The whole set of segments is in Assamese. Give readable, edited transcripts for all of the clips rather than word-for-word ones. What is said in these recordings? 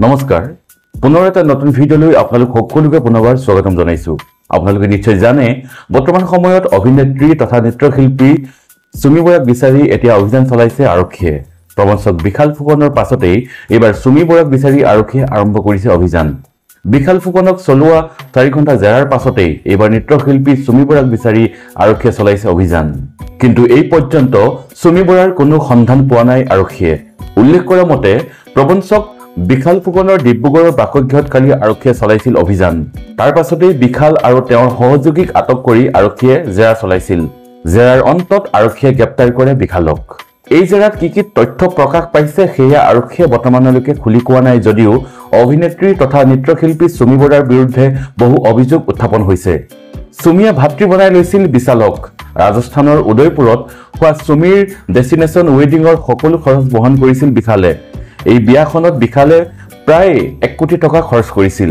নমস্কাৰ পুনৰ এটা নতুন ভিডিঅলৈ আপোনালোক সকলোকে পুনৰবাৰ স্বাগতম জনাইছো। আপোনালোকে নিশ্চয় জানে বৰ্তমান সময়ত অভিনেত্ৰী তথা নৃত্যশিল্পী সুমি বৰাক বিচাৰি এতিয়া অভিযান চলাইছে আৰক্ষীয়ে। প্ৰবঞ্চক বিশাল ফুকনৰ পাছতেই এইবাৰ সুমি বৰাক বিচাৰি আৰক্ষীয়ে আৰম্ভ কৰিছে অভিযান। বিশাল ফুকনক চলোৱা 4 ঘণ্টা জেৰাৰ পাছতেই এইবাৰ নৃত্যশিল্পী সুমি বৰাক বিচাৰি আৰক্ষীয়ে চলাইছে অভিযান। কিন্তু এই পৰ্যন্ত সুমি বৰাৰ কোনো সন্ধান পোৱা নাই আৰক্ষীয়ে। উল্লেখ কৰা মতে প্ৰবঞ্চক বিশাল ফুকনৰ ডিব্ৰুগড়ৰ বাসগৃহত কালি আৰক্ষীয়ে চলাইছিল অভিযান। তাৰ পাছতেই বিশাল আৰু তেওঁৰ সহযোগীক আটক কৰি আৰক্ষীয়ে জেৰা চলাইছিল। জেৰাৰ অন্তত আৰক্ষীয়ে গ্ৰেপ্তাৰ কৰে বিশালক। এই জেৰাত কি তথ্য প্ৰকাশ পাইছে সেয়া আৰক্ষীয়ে বৰ্তমানলৈকে খুলি কোৱা নাই যদিও অভিনেত্ৰী তথা নৃত্যশিল্পী সুমি বৰাৰ বিৰুদ্ধে বহু অভিযোগ উত্থাপন হৈছে। সুমিয়ে ভাতৃ বনাই লৈছিল বিশালক। ৰাজস্থানৰ উদয়পুৰত হোৱা সুমিৰ ডেষ্টিনেশ্যন ৱেডিঙৰ সকলো খৰচ বহন কৰিছিল বিশালে। এই বিয়াখনত বিশালে প্ৰায় 1 কোটি টকা খৰচ কৰিছিল।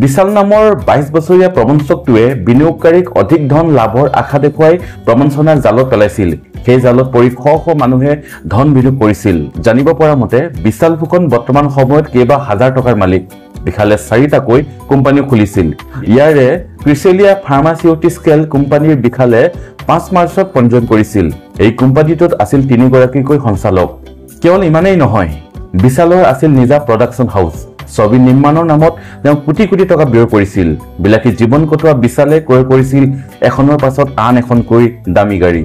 বিশাল নামৰ 22 বছৰীয়া প্ৰবঞ্চকটোৱে বিনিয়োগকাৰীক অধিক ধন লাভৰ আশা দেখুৱাই প্ৰবঞ্চনাৰ জালত পেলাইছিল। সেই জালত পৰি শ মানুহে ধন বিনিয়োগ কৰিছিল। জানিব পৰা মতে বিশাল ফুকন বৰ্তমান সময়ত কেইবা হাজাৰ টকাৰ মালিক। বিশালে 4টাকৈ কোম্পানী খুলিছিল। ইয়াৰে ক্ৰিচেলিয়া ফাৰ্মাচিউটিকেল কোম্পানীৰ বিশালে 5 মাৰ্চত পঞ্জীয়ন কৰিছিল। এই কোম্পানীটোত আছিল 3 গৰাকীকৈ সঞ্চালক। কেৱল ইমানেই নহয়, বিশালৰ আছিল নিজা প্ৰডাকশ্যন হাউচ। ছবি নিৰ্মাণৰ নামত তেওঁ কোটি কোটি টকা ব্যয় কৰিছিল। বিলাসী জীৱন কটোৱা বিশালে ক্ৰয় কৰিছিল এখনৰ পাছত আন এখনকৈ দামী গাড়ী।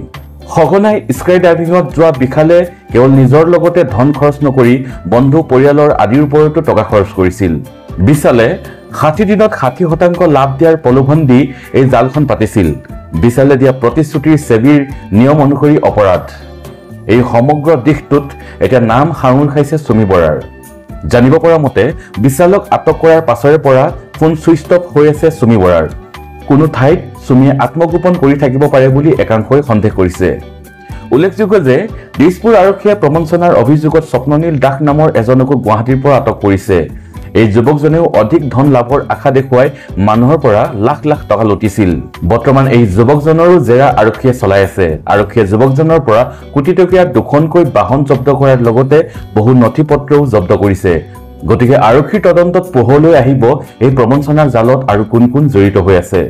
সঘনাই স্কাই ডাইভিঙত যোৱা বিশালে কেৱল নিজৰ লগতে ধন খৰচ নকৰি বন্ধু পৰিয়ালৰ আদিৰ ওপৰতো টকা খৰচ কৰিছিল। বিশালে 60 দিনত 60% লাভ দিয়াৰ প্ৰলোভন দি এই জালখন পাতিছিল। বিশালে দিয়া প্ৰতিশ্ৰুতিৰ সেবীৰ নিয়ম অনুসৰি অপৰাধ। এই সমগ্ৰ দিশটোত এতিয়া নাম সাঙুৰ খাইছে সুমি বৰাৰ। জানিব পৰা মতে বিশালক আটক কৰাৰ পাছৰে পৰা ফোন সুইচ অফ হৈ আছে সুমি বৰাৰ। কোনো ঠাইত সুমিয়ে আত্মগোপন কৰি থাকিব পাৰে বুলি একাংশই সন্দেহ কৰিছে। উল্লেখযোগ্য যে দিছপুৰ আৰক্ষীয়ে প্ৰবঞ্চনাৰ অভিযোগত স্বপ্ননীল দাস নামৰ এজনকো গুৱাহাটীৰ পৰা আটক কৰিছে। এই যুৱকজনেও অধিক ধন লাভৰ আশা দেখুৱাই মানুহৰ পৰা লাখ লাখ টকা লুটিছিল। বৰ্তমান এই যুৱকজনৰো জেৰা আৰক্ষীয়ে চলাই আছে। আৰক্ষীয়ে যুৱকজনৰ পৰা কোটি টকীয়া 2খনকৈ বাহন জব্দ কৰাৰ লগতে বহু নথি পত্ৰও জব্দ কৰিছে। গতিকে আৰক্ষীৰ তদন্তত পোহৰলৈ আহিব এই প্ৰবঞ্চনাৰ জালত আৰু কোন কোন জড়িত হৈ আছে।